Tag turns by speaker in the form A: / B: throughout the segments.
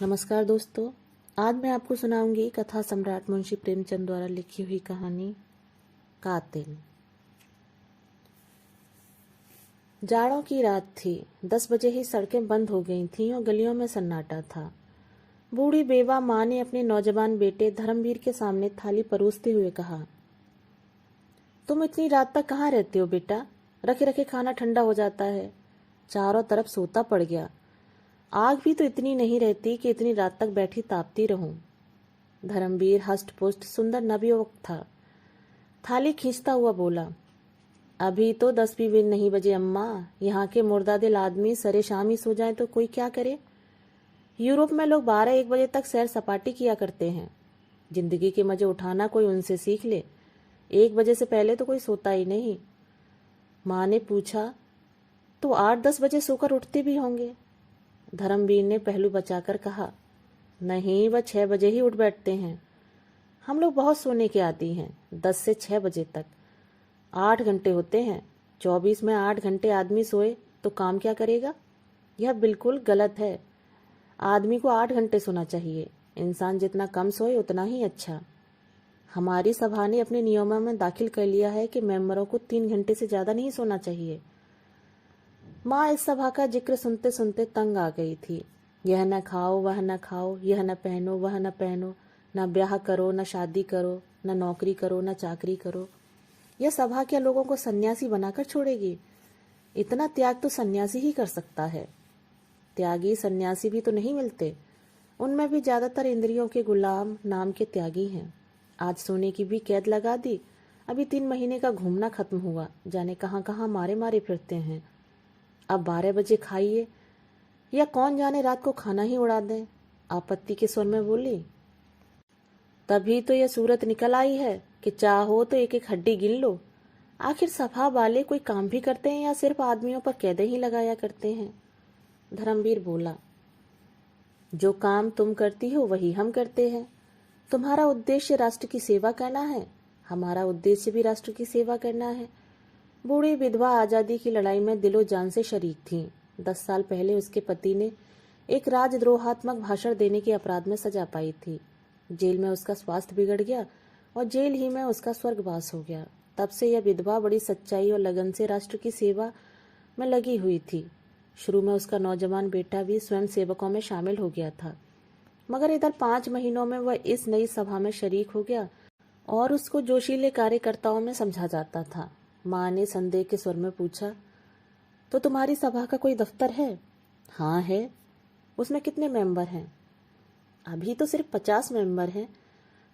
A: नमस्कार दोस्तों, आज मैं आपको सुनाऊंगी कथा सम्राट मुंशी प्रेमचंद द्वारा लिखी हुई कहानी कातिल। जाड़ों की रात थी। 10 बजे ही सड़कें बंद हो गई थीं और गलियों में सन्नाटा था। बूढ़ी बेवा माँ ने अपने नौजवान बेटे धर्मवीर के सामने थाली परोसते हुए कहा, तुम इतनी रात तक कहाँ रहते हो बेटा? रखे रखे खाना ठंडा हो जाता है। चारों तरफ सोता पड़ गया। आग भी तो इतनी नहीं रहती कि इतनी रात तक बैठी तापती रहूं। धर्मवीर हष्ट पुष्ट सुंदर नवयुवक था। थाली खींचता हुआ बोला, अभी तो 10 भी नहीं बजे अम्मा। यहाँ के मुर्दादिल आदमी सरे शाम ही सो जाए तो कोई क्या करे। यूरोप में लोग 12-1 बजे तक सैर सपाटी किया करते हैं। जिंदगी के मजे उठाना कोई उनसे सीख ले। 1 बजे से पहले तो कोई सोता ही नहीं। माँ ने पूछा, तो 8-10 बजे सोकर उठते भी होंगे? धर्मवीर ने पहलू बचाकर कहा, नहीं, वह 6 बजे ही उठ बैठते हैं। हम लोग बहुत सोने के आदी हैं। 10 से 6 बजे तक 8 घंटे होते हैं। 24 में 8 घंटे आदमी सोए तो काम क्या करेगा? यह बिल्कुल गलत है। आदमी को 8 घंटे सोना चाहिए। इंसान जितना कम सोए उतना ही अच्छा। हमारी सभा ने अपने नियमों में दाखिल कर लिया है कि मेंबरों को 3 घंटे से ज्यादा नहीं सोना चाहिए। माँ इस सभा का जिक्र सुनते सुनते तंग आ गई थी। यह न खाओ वह न खाओ, यह न पहनो वह न पहनो, न ब्याह करो न शादी करो, न नौकरी करो न चाकरी करो। यह सभा क्या लोगों को सन्यासी बनाकर छोड़ेगी? इतना त्याग तो सन्यासी ही कर सकता है। त्यागी सन्यासी भी तो नहीं मिलते। उनमें भी ज्यादातर इंद्रियों के गुलाम नाम के त्यागी हैं। आज सोने की भी कैद लगा दी। अभी 3 महीने का घूमना खत्म हुआ। जाने कहाँ कहाँ मारे मारे फिरते हैं। अब 12 बजे खाइए, या कौन जाने रात को खाना ही उड़ा दें। आपत्ति के स्वर में बोली, तभी तो यह सूरत निकल आई है कि चाहो तो एक एक हड्डी गिन लो। आखिर सभा वाले कोई काम भी करते हैं या सिर्फ आदमियों पर कैदे ही लगाया करते हैं? धर्मवीर बोला, जो काम तुम करती हो वही हम करते हैं। तुम्हारा उद्देश्य राष्ट्र की सेवा करना है, हमारा उद्देश्य भी राष्ट्र की सेवा करना है। बूढ़ी विधवा आजादी की लड़ाई में दिलो जान से शरीक थीं। 10 साल पहले उसके पति ने एक राजद्रोहात्मक भाषण देने के अपराध में सजा पाई थी। जेल में उसका स्वास्थ्य बिगड़ गया और जेल ही में उसका स्वर्गवास हो गया। तब से यह विधवा बड़ी सच्चाई और लगन से राष्ट्र की सेवा में लगी हुई थी। शुरू में उसका नौजवान बेटा भी स्वयं सेवकों में शामिल हो गया था, मगर इधर 5 महीनों में वह इस नई सभा में शरीक हो गया और उसको जोशीले कार्यकर्ताओं में समझा जाता था। माँ ने संदेह के स्वर में पूछा, तो तुम्हारी सभा का कोई दफ्तर है? हाँ है। उसमें कितने मेंबर हैं? अभी तो सिर्फ 50 मेंबर हैं।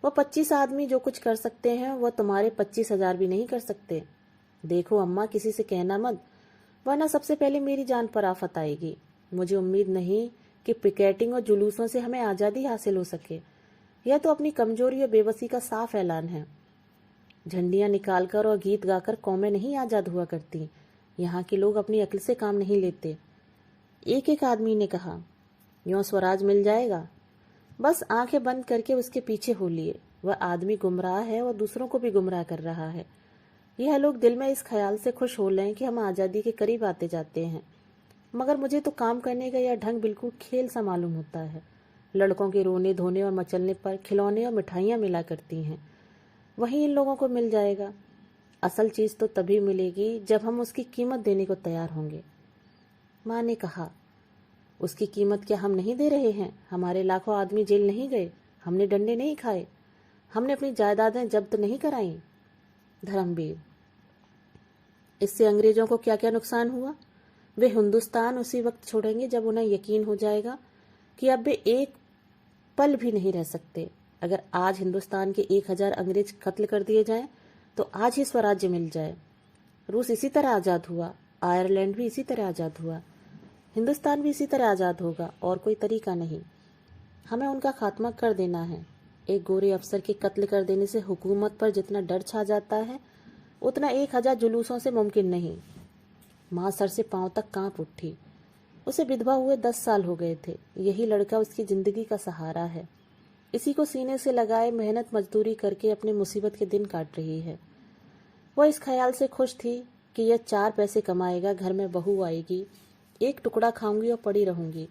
A: वह 25 आदमी जो कुछ कर सकते हैं वह तुम्हारे 25,000 भी नहीं कर सकते। देखो अम्मा, किसी से कहना मत, वरना सबसे पहले मेरी जान पर आफत आएगी। मुझे उम्मीद नहीं कि पिकेटिंग और जुलूसों से हमें आज़ादी हासिल हो सके। यह तो अपनी कमजोरी और बेबसी का साफ ऐलान है। झंडियां निकालकर और गीत गाकर कौमें नहीं आजाद हुआ करती। यहाँ के लोग अपनी अक्ल से काम नहीं लेते। एक एक आदमी ने कहा, यूं स्वराज मिल जाएगा। बस आंखें बंद करके उसके पीछे हो लिए। वह आदमी गुमराह है और दूसरों को भी गुमराह कर रहा है। यह लोग दिल में इस ख्याल से खुश हो लें कि हम आज़ादी के करीब आते जाते हैं, मगर मुझे तो काम करने का यह ढंग बिल्कुल खेल सा मालूम होता है। लड़कों के रोने धोने और मचलने पर खिलौने और मिठाइयाँ मिला करती हैं, वही इन लोगों को मिल जाएगा। असल चीज तो तभी मिलेगी जब हम उसकी कीमत देने को तैयार होंगे। माँ ने कहा, उसकी कीमत क्या हम नहीं दे रहे हैं? हमारे लाखों आदमी जेल नहीं गए, हमने डंडे नहीं खाए, हमने अपनी जायदादें जब्त नहीं कराई। धर्मवीर, इससे अंग्रेजों को क्या क्या नुकसान हुआ? वे हिंदुस्तान उसी वक्त छोड़ेंगे जब उन्हें यकीन हो जाएगा कि अब वे एक पल भी नहीं रह सकते। अगर आज हिंदुस्तान के 1000 अंग्रेज कत्ल कर दिए जाएं तो आज ही स्वराज्य मिल जाए। रूस इसी तरह आजाद हुआ, आयरलैंड भी इसी तरह आजाद हुआ, हिंदुस्तान भी इसी तरह आजाद होगा, और कोई तरीका नहीं। हमें उनका खात्मा कर देना है। एक गोरे अफसर के कत्ल कर देने से हुकूमत पर जितना डर छा जाता है उतना 1000 जुलूसों से मुमकिन नहीं। माँ सर से पांव तक कांप उठी। उसे विधवा हुए 10 साल हो गए थे। यही लड़का उसकी जिंदगी का सहारा है। इसी को सीने से लगाए मेहनत मजदूरी करके अपने मुसीबत के दिन काट रही है। वह इस ख्याल से खुश थी कि यह 4 पैसे कमाएगा, घर में बहू आएगी, एक टुकड़ा खाऊंगी और पड़ी रहूंगी।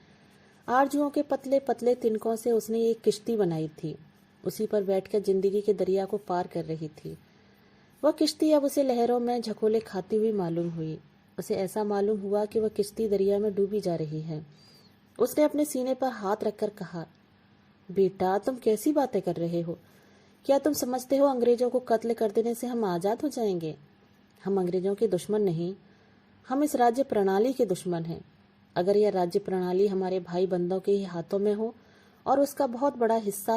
A: आरजुओं के पतले पतले तिनकों से उसने एक किश्ती बनाई थी। उसी पर बैठकर जिंदगी के दरिया को पार कर रही थी। वह किश्ती अब उसे लहरों में झकोले खाती हुई मालूम हुई। उसे ऐसा मालूम हुआ कि वह किश्ती दरिया में डूबी जा रही है। उसने अपने सीने पर हाथ रखकर कहा, बेटा तुम कैसी बातें कर रहे हो? क्या तुम समझते हो अंग्रेजों को कत्ल कर देने से हम आज़ाद हो जाएंगे? हम अंग्रेजों के दुश्मन नहीं, हम इस राज्य प्रणाली के दुश्मन हैं। अगर यह राज्य प्रणाली हमारे भाई बंदों के ही हाथों में हो और उसका बहुत बड़ा हिस्सा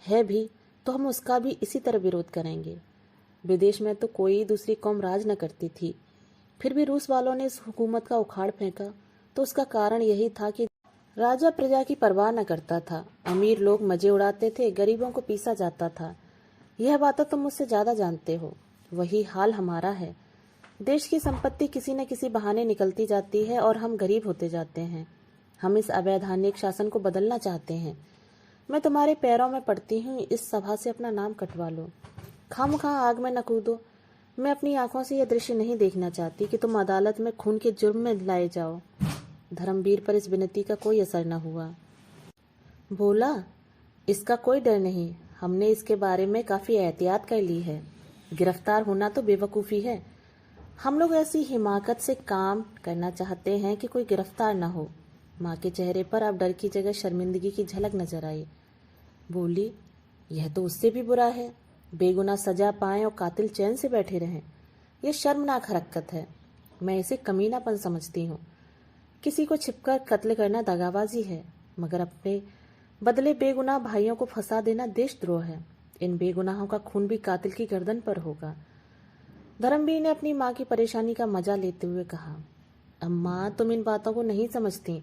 A: है भी, तो हम उसका भी इसी तरह विरोध करेंगे। विदेश में तो कोई दूसरी कौम राज न करती थी, फिर भी रूस वालों ने इस हुकूमत का उखाड़ फेंका, तो उसका कारण यही था कि राजा प्रजा की परवाह न करता था। अमीर लोग मजे उड़ाते थे, गरीबों को पीसा जाता था। यह बात तुम मुझसे ज्यादा जानते हो। वही हाल हमारा है। देश की संपत्ति किसी न किसी बहाने निकलती जाती है और हम गरीब होते जाते हैं। हम इस अवैधानिक शासन को बदलना चाहते हैं। मैं तुम्हारे पैरों में पड़ती हूँ, इस सभा से अपना नाम कटवा लो। खामखा आग में न कूदो। मैं अपनी आंखों से यह दृश्य नहीं देखना चाहती कि तुम अदालत में खून के जुर्म में लाए जाओ। धर्मवीर पर इस विनती का कोई असर न हुआ। बोला, इसका कोई डर नहीं, हमने इसके बारे में काफी एहतियात कर ली है। गिरफ्तार होना तो बेवकूफ़ी है। हम लोग ऐसी हिमाकत से काम करना चाहते हैं कि कोई गिरफ्तार न हो। माँ के चेहरे पर अब डर की जगह शर्मिंदगी की झलक नजर आई। बोली, यह तो उससे भी बुरा है। बेगुनाह सजा पाएं और कातिल चैन से बैठे रहें। यह शर्मनाक हरकत है। मैं इसे कमीनापन समझती हूँ। किसी को छिपकर कत्ल करना दगाबाजी है, मगर अपने बदले बेगुनाह भाइयों को फंसा देना देशद्रोह है। इन बेगुनाहों का खून भी कातिल की गर्दन पर होगा। धर्मवीर ने अपनी माँ की परेशानी का मजा लेते हुए कहा, अम्मा तुम इन बातों को नहीं समझती।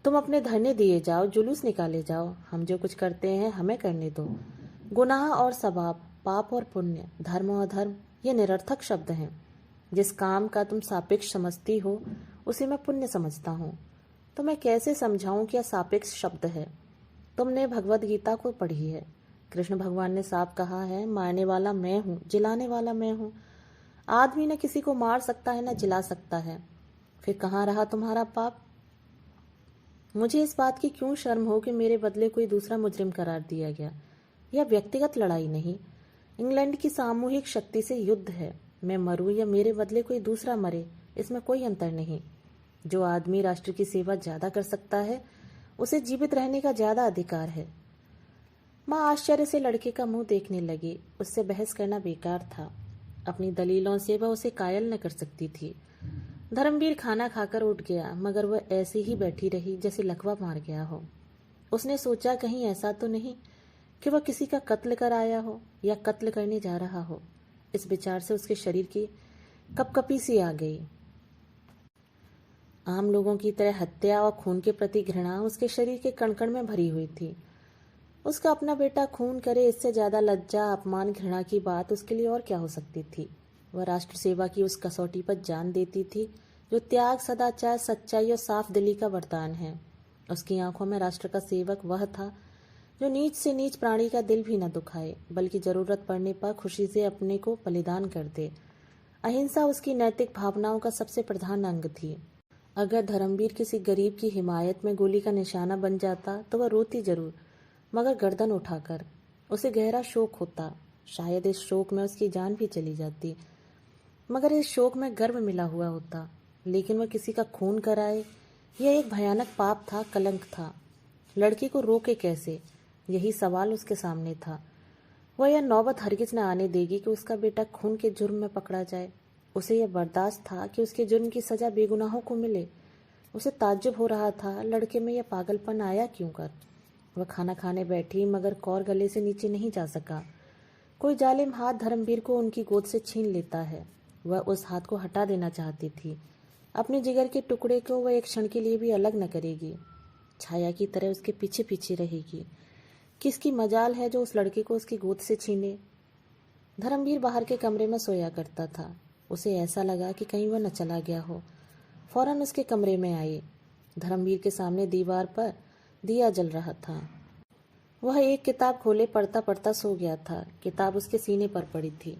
A: तुम अपने धरने दिए जाओ, जुलूस निकाले जाओ। हम जो कुछ करते हैं हमें करने दो। गुनाह और सवाब, पाप और पुण्य, धर्म और धर्म, ये निरर्थक शब्द हैं। जिस काम का तुम सापेक्ष समझती हो उसे मैं पुण्य समझता हूँ। तो मैं कैसे समझाऊं कि यह सापेक्ष शब्द है? तुमने भगवत गीता को पढ़ी है। कृष्ण भगवान ने साफ कहा है, मारने वाला मैं हूँ, जिलाने वाला मैं हूँ। आदमी न किसी को मार सकता है न जिला सकता है। फिर कहाँ रहा तुम्हारा पाप? मुझे इस बात की क्यों शर्म हो कि मेरे बदले कोई दूसरा मुजरिम करार दिया गया। यह व्यक्तिगत लड़ाई नहीं, इंग्लैंड की सामूहिक शक्ति से युद्ध है। मैं मरूं या मेरे बदले कोई दूसरा मरे, इसमें कोई अंतर नहीं। जो आदमी राष्ट्र की सेवा ज्यादा कर सकता है उसे जीवित रहने का ज्यादा अधिकार है। माँ आश्चर्य से लड़के का मुंह देखने लगी। उससे बहस करना बेकार था। अपनी दलीलों से वह उसे कायल न कर सकती थी। धर्मवीर खाना खाकर उठ गया, मगर वह ऐसे ही बैठी रही जैसे लकवा मार गया हो। उसने सोचा, कहीं ऐसा तो नहीं कि वह किसी का कत्ल कर आया हो या कत्ल करने जा रहा हो। इस विचार से उसके शरीर की कपकपी सी आ गई। आम लोगों की तरह हत्या और खून के प्रति घृणा उसके शरीर के कणकण में भरी हुई थी। उसका अपना बेटा खून करे, इससे ज्यादा लज्जा, अपमान, घृणा की बात उसके लिए और क्या हो सकती थी। वह राष्ट्र सेवा की उस कसौटी पर जान देती थी जो त्याग, सदाचार, सच्चाई और साफ दिली का वरदान है। उसकी आंखों में राष्ट्र का सेवक वह था जो नीच से नीच प्राणी का दिल भी न दुखाए, बल्कि जरूरत पड़ने पर खुशी से अपने को बलिदान कर दे। अहिंसा उसकी नैतिक भावनाओं का सबसे प्रधान अंग थी। अगर धर्मवीर किसी गरीब की हिमायत में गोली का निशाना बन जाता तो वह रोती जरूर, मगर गर्दन उठाकर। उसे गहरा शोक होता। शायद इस शोक में उसकी जान भी चली जाती, मगर इस शोक में गर्व मिला हुआ होता। लेकिन वह किसी का खून कराए, यह एक भयानक पाप था, कलंक था। लड़की को रोके कैसे, यही सवाल उसके सामने था। वह यह नौबत हरगिज न आने देगी कि उसका बेटा खून के जुर्म में पकड़ा जाए। उसे यह बर्दाश्त था कि उसके जुर्म की सजा बेगुनाहों को मिले। उसे ताज्जुब हो रहा था, लड़के में यह पागलपन आया क्यों कर। वह खाना खाने बैठी, मगर कौर गले से नीचे नहीं जा सका। कोई जालिम हाथ धर्मवीर को उनकी गोद से छीन लेता है। वह उस हाथ को हटा देना चाहती थी। अपने जिगर के टुकड़े को वह एक क्षण के लिए भी अलग न करेगी। छाया की तरह उसके पीछे पीछे रहेगी। किसकी मजाल है जो उस लड़के को उसकी गोद से छीने। धर्मवीर बाहर के कमरे में सोया करता था। उसे ऐसा लगा कि कहीं वह न चला गया हो। फौरन उसके कमरे में आई। धर्मवीर के सामने दीवार पर दिया जल रहा था। वह एक किताब खोले पढ़ता पढ़ता सो गया था। किताब उसके सीने पर पड़ी थी।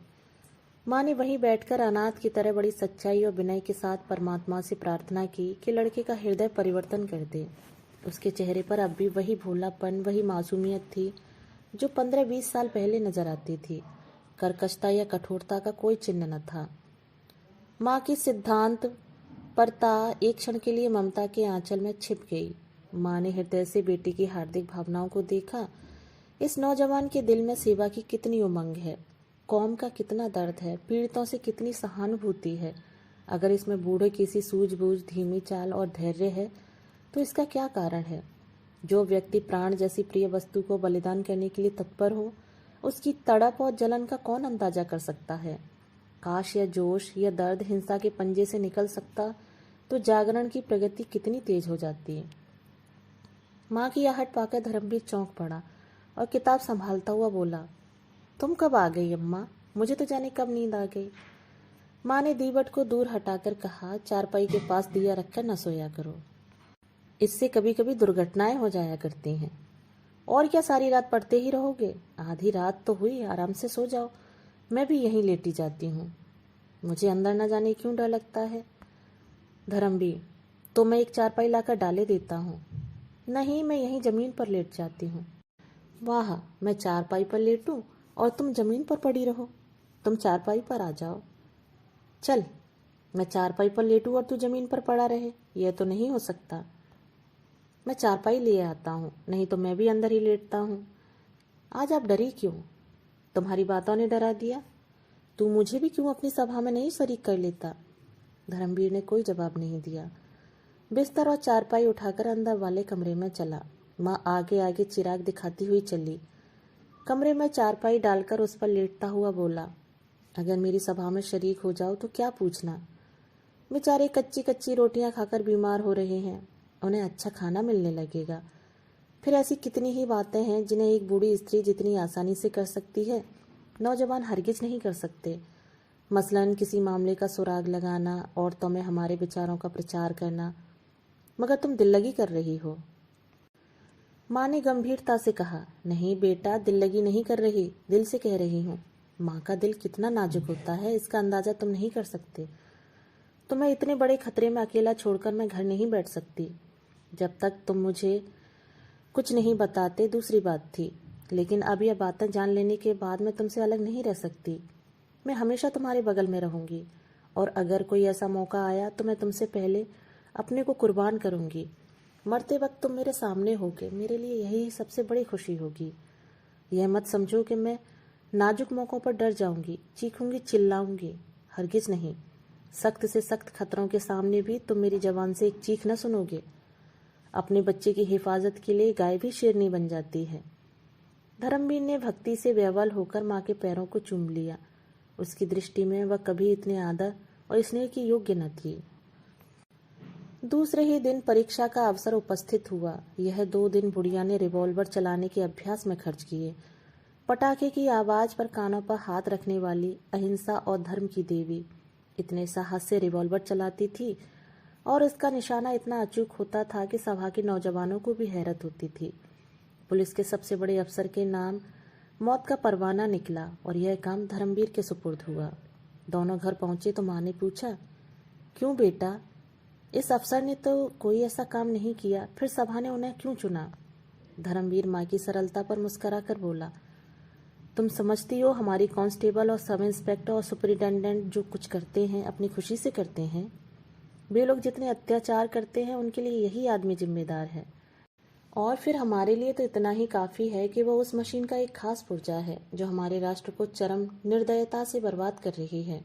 A: माँ ने वहीं बैठकर अनाथ की तरह बड़ी सच्चाई और विनय के साथ परमात्मा से प्रार्थना की कि लड़के का हृदय परिवर्तन कर दे। उसके चेहरे पर अब भी वही भोलापन, वही मासूमियत थी जो 15-20 साल पहले नजर आती थी। कर्कशता या कठोरता का कोई चिन्ह न था। माँ की सिद्धांत परता एक क्षण के लिए ममता के आंचल में छिप गई। माँ ने हृदय से बेटी की हार्दिक भावनाओं को देखा। इस नौजवान के दिल में सेवा की कितनी उमंग है, कौम का कितना दर्द है, पीड़ितों से कितनी सहानुभूति है। अगर इसमें बूढ़े किसी सूझबूझ, धीमी चाल और धैर्य है तो इसका क्या कारण है? जो व्यक्ति प्राण जैसी प्रिय वस्तु को बलिदान करने के लिए तत्पर हो, उसकी तड़प और जलन का कौन अंदाजा कर सकता है? काश यह जोश, यह दर्द हिंसा के पंजे से निकल सकता तो जागरण की प्रगति कितनी तेज हो जाती। माँ की आहट पाकर धर्मवीर चौंक पड़ा और किताब संभालता हुआ बोला, तुम कब आ गई अम्मा? मुझे तो जाने कब नींद आ गई। माँ ने दीवट को दूर हटाकर कहा, चारपाई के पास दिया रखकर न सोया करो, इससे कभी कभी दुर्घटनाएं हो जाया करती हैं। और क्या सारी रात पढ़ते ही रहोगे? आधी रात तो हुई, आराम से सो जाओ। मैं भी यहीं लेटी जाती हूँ। मुझे अंदर न जाने क्यों डर लगता है। धर्मवीर, तो मैं एक चारपाई लाकर डाले देता हूँ। नहीं, मैं यहीं जमीन पर लेट जाती हूँ। वाह, मैं चारपाई पर लेटूं और तुम जमीन पर पड़ी रहो। तुम चारपाई पर आ जाओ। चल, मैं चारपाई पर लेटूं और तू जमीन पर पड़ा रहे, यह तो नहीं हो सकता। मैं चारपाई ले आता हूँ, नहीं तो मैं भी अंदर ही लेटता हूँ। आज आप डरी क्यों? तुम्हारी बातों ने डरा दिया? तू मुझे भी क्यों अपनी सभा में नहीं शरीक कर लेता? धर्मवीर ने कोई जवाब नहीं दिया। बिस्तर और चारपाई उठाकर अंदर वाले कमरे में चला। माँ आगे आगे चिराग दिखाती हुई चली। कमरे में चारपाई डालकर उस पर लेटता हुआ बोला, अगर मेरी सभा में शरीक हो जाओ तो क्या पूछना। बेचारे कच्ची कच्ची रोटियां खाकर बीमार हो रहे हैं, उन्हें अच्छा खाना मिलने लगेगा। फिर ऐसी कितनी ही बातें हैं जिन्हें एक बूढ़ी स्त्री जितनी आसानी से कर सकती है, नौजवान हरगिज नहीं कर सकते। मसलन किसी मामले का सुराग लगाना, औरतों में हमारे विचारों का प्रचार करना। मगर तुम दिल लगी कर रही हो। माँ ने गंभीरता से कहा, नहीं बेटा, दिल लगी नहीं कर रही, दिल से कह रही हूँ। माँ का दिल कितना नाजुक होता है, इसका अंदाजा तुम नहीं कर सकते। तुम्हें इतने बड़े खतरे में अकेला छोड़कर मैं घर नहीं बैठ सकती। जब तक तुम मुझे कुछ नहीं बताते दूसरी बात थी, लेकिन अब यह बातें जान लेने के बाद मैं तुमसे अलग नहीं रह सकती। मैं हमेशा तुम्हारे बगल में रहूंगी, और अगर कोई ऐसा मौका आया तो मैं तुमसे पहले अपने को कुर्बान करूंगी। मरते वक्त तुम मेरे सामने होगे, मेरे लिए यही सबसे बड़ी खुशी होगी। यह मत समझो कि मैं नाजुक मौक़ों पर डर जाऊंगी, चीखूंगी, चिल्लाऊंगी। हरगिज नहीं। सख्त से सख्त खतरों के सामने भी तुम मेरी जबान से एक चीख न सुनोगे। अपने बच्चे की हिफाजत के लिए गाय भी शेरनी बन जाती है। धर्मवीर ने भक्ति से व्यावल होकर माँ के पैरों को चूम लिया। उसकी दृष्टि में वह कभी इतने आदर और स्नेह की योग्य न थी। दूसरे ही दिन परीक्षा का अवसर उपस्थित हुआ। यह 2 दिन बुढ़िया ने रिवॉल्वर चलाने के अभ्यास में खर्च किए। पटाखे की आवाज पर कानों पर हाथ रखने वाली अहिंसा और धर्म की देवी इतने साहस से रिवॉल्वर चलाती थी और इसका निशाना इतना अचूक होता था कि सभा के नौजवानों को भी हैरत होती थी। पुलिस के सबसे बड़े अफसर के नाम मौत का परवाना निकला और यह काम धर्मवीर के सुपुर्द हुआ। दोनों घर पहुंचे तो माँ ने पूछा, क्यों बेटा, इस अफसर ने तो कोई ऐसा काम नहीं किया, फिर सभा ने उन्हें क्यों चुना? धर्मवीर माँ की सरलता पर मुस्कुरा कर बोला, तुम समझती हो हमारी कांस्टेबल और सब इंस्पेक्टर और सुपरिटेंडेंट जो कुछ करते हैं अपनी खुशी से करते हैं। वे लोग जितने अत्याचार करते हैं उनके लिए यही आदमी जिम्मेदार है। और फिर हमारे लिए तो इतना ही काफ़ी है कि वह उस मशीन का एक खास पुर्जा है जो हमारे राष्ट्र को चरम निर्दयता से बर्बाद कर रही है।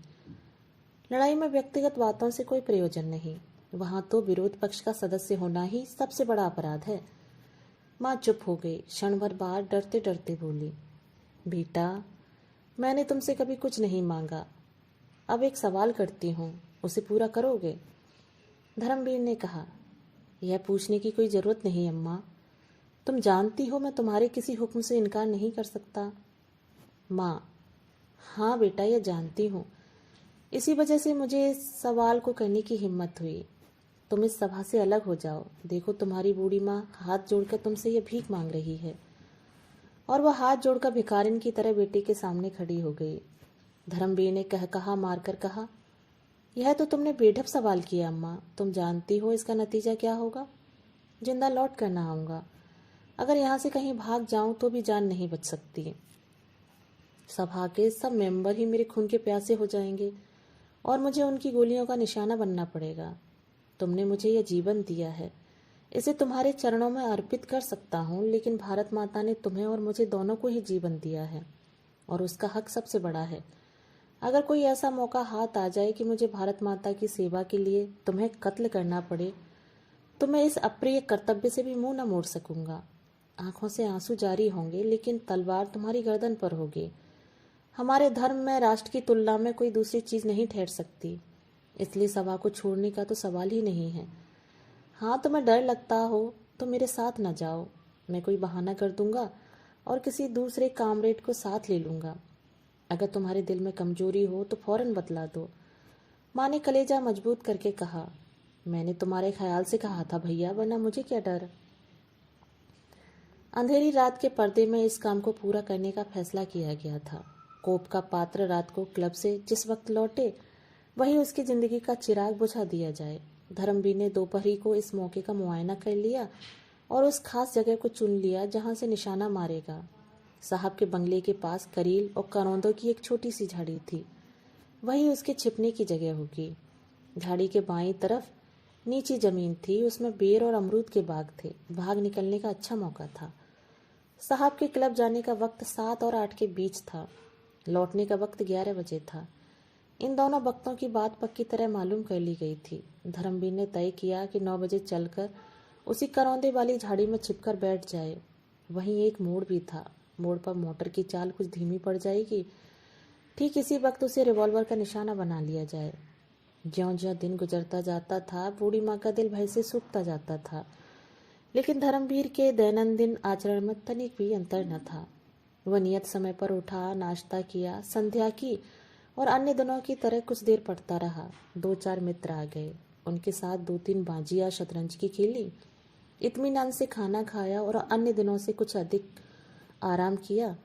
A: लड़ाई में व्यक्तिगत बातों से कोई प्रयोजन नहीं, वहां तो विरोध पक्ष का सदस्य होना ही सबसे बड़ा अपराध है। माँ चुप हो गई। क्षण भर बाद डरते डरते बोली, बेटा, मैंने तुमसे कभी कुछ नहीं मांगा। अब एक सवाल करती हूँ, उसे पूरा करोगे? धर्मवीर ने कहा, यह पूछने की कोई जरूरत नहीं अम्मा। तुम जानती हो मैं तुम्हारे किसी हुक्म से इनकार नहीं कर सकता। माँ, हाँ बेटा, यह जानती हूँ। इसी वजह से मुझे इस सवाल को करने की हिम्मत हुई। तुम इस सभा से अलग हो जाओ। देखो, तुम्हारी बूढ़ी माँ हाथ जोड़कर तुमसे यह भीख मांग रही है। और वह हाथ जोड़कर भिखारिन की तरह बेटे के सामने खड़ी हो गई। धर्मवीर ने कहा मारकर कहा, यह तो तुमने बेढप सवाल किया अम्मा। तुम जानती हो इसका नतीजा क्या होगा? जिंदा लौट कर ना आऊँगा। अगर यहाँ से कहीं भाग जाऊँ तो भी जान नहीं बच सकती। सभा के सब मेंबर ही मेरे खून के प्यासे हो जाएंगे और मुझे उनकी गोलियों का निशाना बनना पड़ेगा। तुमने मुझे यह जीवन दिया है, इसे तुम्हारे चरणों में अर्पित कर सकता हूँ, लेकिन भारत माता ने तुम्हें और मुझे दोनों को ही जीवन दिया है और उसका हक सबसे बड़ा है। अगर कोई ऐसा मौका हाथ आ जाए कि मुझे भारत माता की सेवा के लिए तुम्हें कत्ल करना पड़े तो मैं इस अप्रिय कर्तव्य से भी मुंह न मोड़ सकूंगा। आंखों से आंसू जारी होंगे, लेकिन तलवार तुम्हारी गर्दन पर होगी। हमारे धर्म में राष्ट्र की तुलना में कोई दूसरी चीज नहीं ठहर सकती, इसलिए सभा को छोड़ने का तो सवाल ही नहीं है। हाँ, तुम्हें डर लगता हो तो मेरे साथ न जाओ। मैं कोई बहाना कर दूंगा और किसी दूसरे कामरेड को साथ ले लूंगा। अगर तुम्हारे दिल में कमजोरी हो तो फौरन बतला दो। माँ ने कलेजा मजबूत करके कहा। मैंने तुम्हारे ख्याल से कहा था भैया, वरना मुझे क्या डर। अंधेरी रात के पर्दे में इस काम को पूरा करने का फैसला किया गया था। कोप का पात्र रात को क्लब से जिस वक्त लौटे वही उसकी जिंदगी का चिराग बुझा दिया जाए। धर्मवीर ने दोपहरी को इस मौके का मुआयना कर लिया और उस खास जगह को चुन लिया जहां से निशाना मारेगा। साहब के बंगले के पास करील और करौंदों की एक छोटी सी झाड़ी थी, वही उसके छिपने की जगह होगी। झाड़ी के बाईं तरफ नीची जमीन थी, उसमें बेर और अमरूद के बाग थे। भाग निकलने का अच्छा मौका था। साहब के क्लब जाने का वक्त 7 और 8 के बीच था, लौटने का वक्त 11 बजे था। इन दोनों वक्तों की बात पक्की तरह मालूम कर ली गई थी। धर्मवीर ने तय किया कि 9 बजे चलकर उसी करौंदे वाली झाड़ी में छिपकर बैठ जाए। वहीं एक मोड़ भी था, मोड़ पर मोटर की चाल कुछ धीमी पड़ जाएगी, ठीक इसी वक्त उसे रिवॉल्वर का निशाना बना लिया जाए। ज्यों ज्यों दिन गुजरता जाता था, बूढ़ी माँ का दिल भय से सूखता जाता था, लेकिन धर्मवीर के दैनंदिन आचरण में तनिक भी अंतर न था। वह नियत समय पर उठा, नाश्ता किया, संध्या की और अन्य दिनों की तरह कुछ देर पढ़ता रहा। 2-4 मित्र आ गए, उनके साथ 2-3 बाजियां शतरंज की खेली, इत्मीनान से खाना खाया और अन्य दिनों से कुछ अधिक आराम किया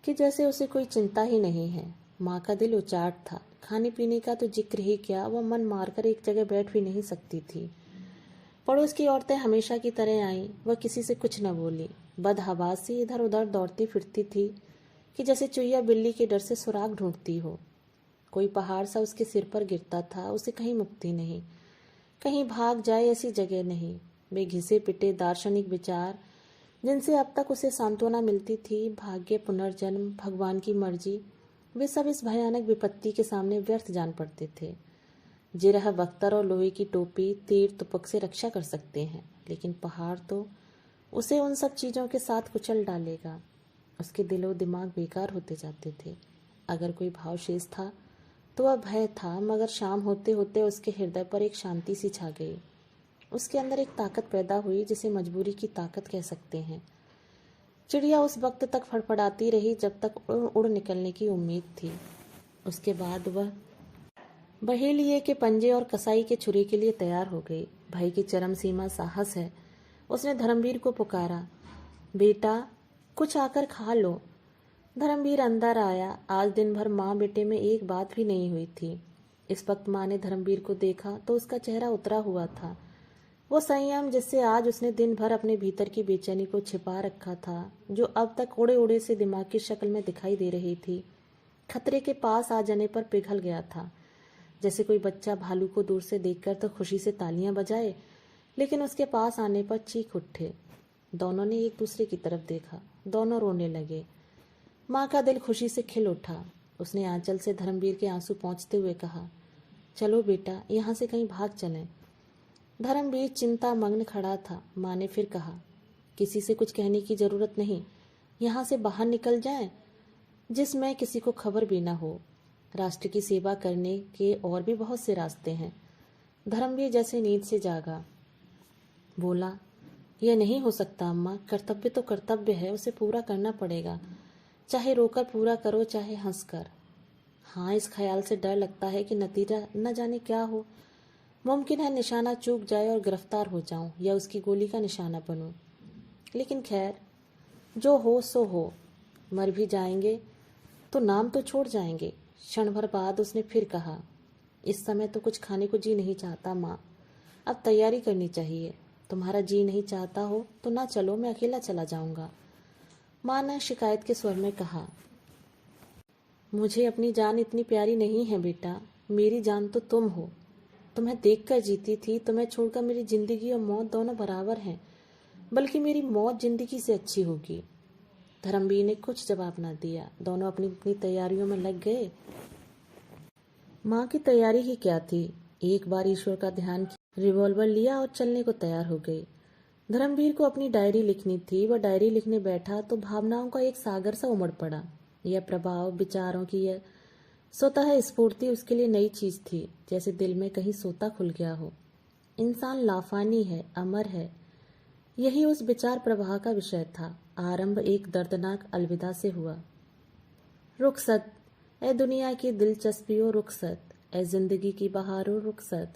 A: कि जैसे उसे कोई चिंता ही नहीं है। माँ का दिल उचाट था, खाने पीने का तो जिक्र ही क्या, वह मन मारकर एक जगह बैठ भी नहीं सकती थी। पड़ोस की औरतें हमेशा की तरह आईं, वह किसी से कुछ न बोली, बदहवासी इधर उधर दौड़ती फिरती थी कि जैसे चुईया बिल्ली के डर से सुराग ढूंढती हो। कोई पहाड़ सा उसके सिर पर गिरता था, उसे कहीं मुक्ति नहीं, कहीं भाग जाए ऐसी जगह नहीं। वे घिसे पिटे दार्शनिक विचार जिनसे अब तक उसे सांत्वना मिलती थी, भाग्य, पुनर्जन्म, भगवान की मर्जी, वे सब इस भयानक विपत्ति के सामने व्यर्थ जान पड़ते थे। जिरह, बख्तर और लोहे की टोपी तीर तुपक से रक्षा कर सकते हैं, लेकिन पहाड़ तो उसे उन सब चीज़ों के साथ कुचल डालेगा। उसके दिलो दिमाग बेकार होते जाते थे। अगर कोई भाव शेष था तो वह भय था, मगर शाम होते होते उसके हृदय पर एक शांति सी छा गई। उसके अंदर एक ताकत पैदा हुई जिसे मजबूरी की ताकत कह सकते हैं। चिड़िया उस वक्त तक फड़फड़ाती रही जब तक उड़ निकलने की उम्मीद थी। उसके बाद वह बहेलिए के पंजे और कसाई के छुरे के लिए तैयार हो गई। भय की चरम सीमा साहस है। उसने धर्मवीर को पुकारा, बेटा कुछ आकर खा लो। धर्मवीर अंदर आया। आज दिन भर माँ बेटे में एक बात भी नहीं हुई थी। इस वक्त माँ ने धर्मवीर को देखा तो उसका चेहरा उतरा हुआ था। वो संयम जिससे आज उसने दिन भर अपने भीतर की बेचैनी को छिपा रखा था, जो अब तक उड़े उड़े से दिमाग की शक्ल में दिखाई दे रही थी, खतरे के पास आ जाने पर पिघल गया था। जैसे कोई बच्चा भालू को दूर से देखकर तो खुशी से तालियां बजाए, लेकिन उसके पास आने पर चीख उठे। दोनों ने एक दूसरे की तरफ देखा, दोनों रोने लगे। माँ का दिल खुशी से खिल उठा। उसने आंचल से धर्मवीर के आंसू पोंछते हुए कहा, चलो बेटा, यहाँ से कहीं भाग चलें। धर्मवीर चिंता मग्न खड़ा था। माँ ने फिर कहा, किसी से कुछ कहने की जरूरत नहीं, यहाँ से बाहर निकल जाएं, जिसमें किसी को खबर भी ना हो। राष्ट्र की सेवा करने के और भी बहुत से रास्ते हैं। धर्मवीर जैसे नींद से जागा, बोला, यह नहीं हो सकता अम्मा, कर्तव्य तो कर्तव्य है, उसे पूरा करना पड़ेगा, चाहे रोकर पूरा करो चाहे हंसकर। हाँ, इस ख्याल से डर लगता है कि नतीजा न जाने क्या हो। मुमकिन है निशाना चूक जाए और गिरफ्तार हो जाऊं या उसकी गोली का निशाना बनूं। लेकिन खैर, जो हो सो हो। मर भी जाएंगे तो नाम तो छोड़ जाएंगे। क्षण भर बाद उसने फिर कहा, इस समय तो कुछ खाने को जी नहीं चाहता माँ, अब तैयारी करनी चाहिए। तुम्हारा जी नहीं चाहता हो तो ना चलो, मैं अकेला चला जाऊंगा। माँ ने शिकायत के स्वर में कहा। मुझे अपनी जान इतनी प्यारी नहीं है बेटा, मेरी जान तो तुम हो। तुम्हें देखकर जीती थी, तुम्हें छोड़कर मेरी जिंदगी और मौत दोनों बराबर हैं, बल्कि मेरी मौत जिंदगी से अच्छी होगी। धर्मवीर ने कुछ जवाब न दिया। दोनों अपनी अपनी तैयारियों में लग गए। माँ की तैयारी ही क्या थी, एक बार ईश्वर का ध्यान किया, रिवॉल्वर लिया और चलने को तैयार हो गई। धर्मवीर को अपनी डायरी लिखनी थी। वह डायरी लिखने बैठा तो भावनाओं का एक सागर सा उमड़ पड़ा। यह प्रभाव, विचारों की यह स्वतः स्फूर्ति उसके लिए नई चीज थी, जैसे दिल में कहीं सोता खुल गया हो। इंसान लाफानी है, अमर है, यही उस विचार प्रवाह का विषय था। आरंभ एक दर्दनाक अलविदा से हुआ। रुखसत ए दुनिया की दिलचस्पियों, रुखसत ए जिंदगी की बहारों, रुखसत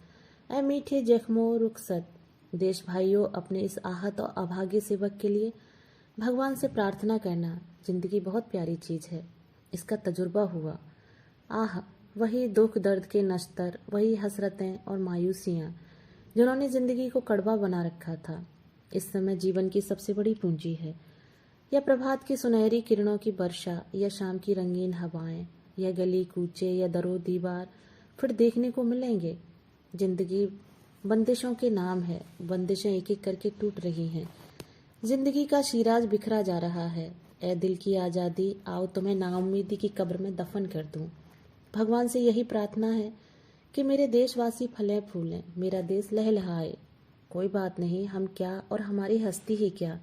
A: ए मीठे जख्मों, रुखसत। देश भाइयों, अपने इस आहत और अभागे सेवक के लिए भगवान से प्रार्थना करना। जिंदगी बहुत प्यारी चीज है, इसका तजुर्बा हुआ। आह, वही दुख दर्द के नश्तर, वही हसरतें और मायूसियां जिन्होंने जिंदगी को कड़वा बना रखा था, इस समय जीवन की सबसे बड़ी पूंजी है। यह प्रभात की सुनहरी किरणों की वर्षा, या शाम की रंगीन हवाएं, या गली कूचे, या दरो दीवार फिर देखने को मिलेंगे। जिंदगी बंदिशों के नाम है, बंदिशें एक एक करके टूट रही हैं। जिंदगी का शिराज बिखरा जा रहा है। ए दिल की आज़ादी, आओ तुम्हें नाउम्मीदी की कब्र में दफन कर दूं। भगवान से यही प्रार्थना है कि मेरे देशवासी फले फूलें, मेरा देश लहलहाए। कोई बात नहीं, हम क्या और हमारी हस्ती ही क्या,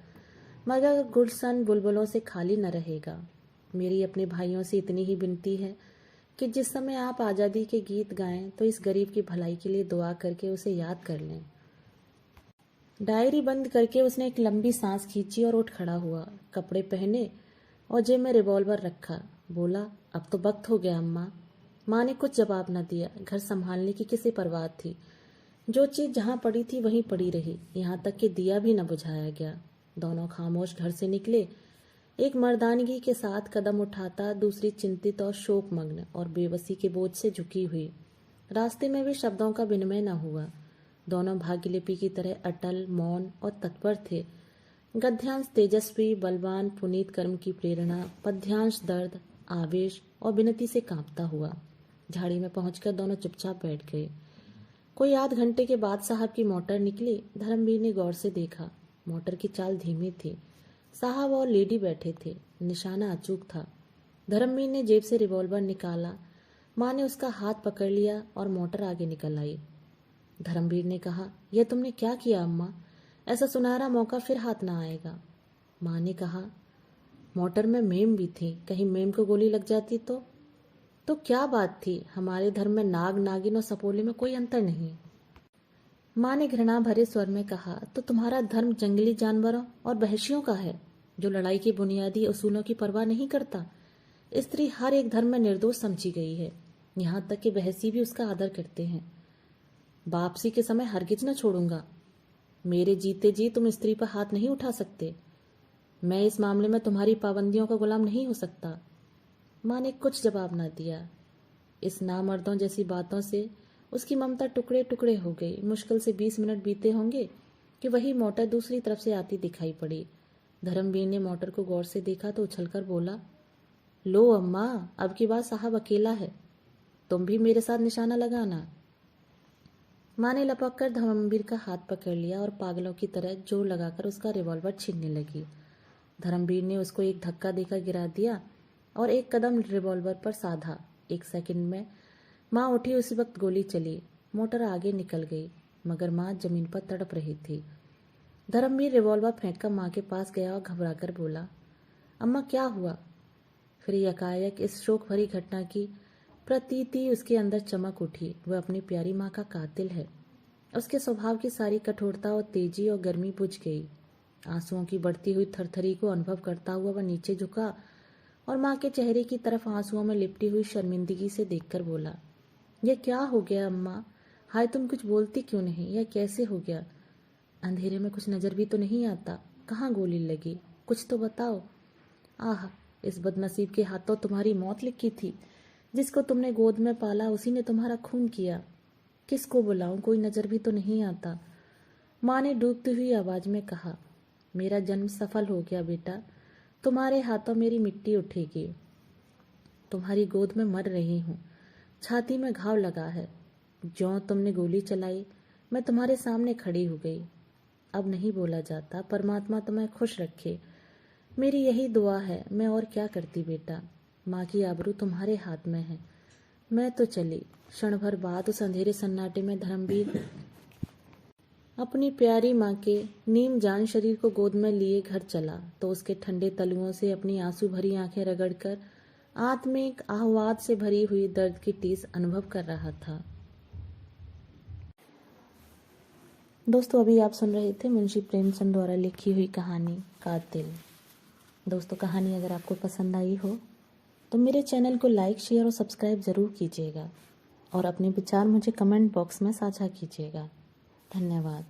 A: मगर गुलशन बुलबुलों से खाली न रहेगा। मेरी अपने भाइयों से इतनी ही विनती है कि जिस समय आप आज़ादी के गीत गाएं तो इस गरीब की भलाई के लिए दुआ करके उसे याद कर लें। डायरी बंद करके उसने एक लंबी सांस खींची और उठ खड़ा हुआ। कपड़े पहने और जेब में रिवॉल्वर रखा। बोला, अब तो वक्त हो गया अम्मा। माँ ने कुछ जवाब न दिया। घर संभालने की किसे परवाह थी। जो चीज जहाँ पड़ी थी वहीं पड़ी रही, यहाँ तक कि दिया भी न बुझाया गया। दोनों खामोश घर से निकले, एक मर्दानगी के साथ कदम उठाता, दूसरी चिंतित और शोकमग्न और बेबसी के बोझ से झुकी हुई। रास्ते में भी शब्दों का विनिमय न हुआ। दोनों भाग्यलिपि की तरह अटल, मौन और तत्पर थे। गद्यांश तेजस्वी, बलवान, पुनीत कर्म की प्रेरणा, पद्यांश दर्द, आवेश और विनती से कांपता हुआ। झाड़ी में पहुंचकर दोनों चुपचाप बैठ गए। कोई आध घंटे के बाद साहब की मोटर निकली। धर्मवीर ने गौर से देखा। मोटर की चाल धीमी थी। साहब और लेडी बैठे थे। निशाना अचूक था। धर्मवीर ने जेब से रिवॉल्वर निकाला। माँ ने उसका हाथ पकड़ लिया और मोटर आगे निकल आई। धर्मवीर ने कहा, यह तुमने क्या किया अम्मा? ऐसा सुनहरा मौका फिर हाथ ना आएगा। माँ ने कहा, मोटर में मेम भी थी, कहीं मेम को गोली लग जाती तो क्या बात थी? हमारे धर्म में नाग, नागिन और सपोले में कोई अंतर नहीं। माँ ने घृणा भरे स्वर में कहा, तो तुम्हारा धर्म जंगली जानवरों और वहशियों का है, जो लड़ाई के बुनियादी उसूलों की परवाह नहीं करता। स्त्री हर एक धर्म में निर्दोष समझी गई है, यहाँ तक कि वहसी भी उसका आदर करते हैं। वापसी के समय हरगिज न छोड़ूंगा। मेरे जीते जी तुम स्त्री पर हाथ नहीं उठा सकते। मैं इस मामले में तुम्हारी पाबंदियों का गुलाम नहीं हो सकता। माँ ने कुछ जवाब न दिया। इस नामर्दों जैसी बातों से उसकी ममता टुकड़े टुकड़े हो गई। मुश्किल से 20 मिनट बीते होंगे कि वही मोटर दूसरी तरफ से आती दिखाई पड़ी। धर्मवीर ने मोटर को गौर से देखा तो उछलकर बोला, लो अम्मा, अब की बार साहब अकेला है, तुम भी मेरे साथ निशाना लगाना। माँ ने लपक कर धर्मवीर का हाथ पकड़ लिया और पागलों की तरह जोर लगाकर उसका रिवॉल्वर छीनने लगी। धर्मवीर ने उसको एक धक्का देकर गिरा दिया और एक कदम रिवॉल्वर पर साधा। 1 सेकंड में माँ उठी। उसी वक्त गोली चली। मोटर आगे निकल गई, मगर माँ जमीन पर तड़प रही थी। धर्मवीर रिवॉल्वर फेंककर माँ के पास गया और घबराकर बोला, अम्मा क्या हुआ? फिर यकायक इस शोक भरी घटना की प्रतीति उसके अंदर चमक उठी। वह अपनी प्यारी माँ का कातिल है। उसके स्वभाव की सारी कठोरता और तेजी और गर्मी बुझ गई। आंसुओं की बढ़ती हुई थरथरी को अनुभव करता हुआ वह नीचे झुका और माँ के चेहरे की तरफ आंसुओं में लिपटी हुई शर्मिंदगी से देखकर बोला, यह क्या हो गया अम्मा? हाय, तुम कुछ बोलती क्यों नहीं? यह कैसे हो गया? अंधेरे में कुछ नजर भी तो नहीं आता। कहाँ गोली लगी? कुछ तो बताओ। आह, इस बदनसीब के हाथों तुम्हारी मौत लिखी थी। जिसको तुमने गोद में पाला उसी ने तुम्हारा खून किया। किसको बुलाऊं? कोई नजर भी तो नहीं आता। माँ ने डूबती हुई आवाज में कहा, मेरा जन्म सफल हो गया बेटा, तुम्हारे हाथों मेरी मिट्टी उठेगी। तुम्हारी गोद में मर रही हूँ, छाती में घाव लगा है। ज्यों तुमने गोली चलाई मैं तुम्हारे सामने खड़ी हो गई। अब नहीं बोला जाता, परमात्मा तुम्हें खुश रखे, मेरी यही दुआ है। मैं और क्या करती बेटा, माँ की आबरू तुम्हारे हाथ में है। मैं तो चली। क्षण भर बाद उस अंधेरे सन्नाटे में धर्मवीर अपनी प्यारी माँ के नीम जान शरीर को गोद में लिए घर चला तो उसके ठंडे तलुओं से अपनी आंसू भरी आंखें रगड़कर आत्मिक आह्लाद से भरी हुई दर्द की टीस अनुभव कर रहा था। दोस्तों, अभी आप सुन रहे थे मुंशी प्रेमचंद द्वारा लिखी हुई कहानी कातिल। दोस्तों, कहानी अगर आपको पसंद आई हो तो मेरे चैनल को लाइक, शेयर और सब्सक्राइब ज़रूर कीजिएगा और अपने विचार मुझे कमेंट बॉक्स में साझा कीजिएगा। धन्यवाद।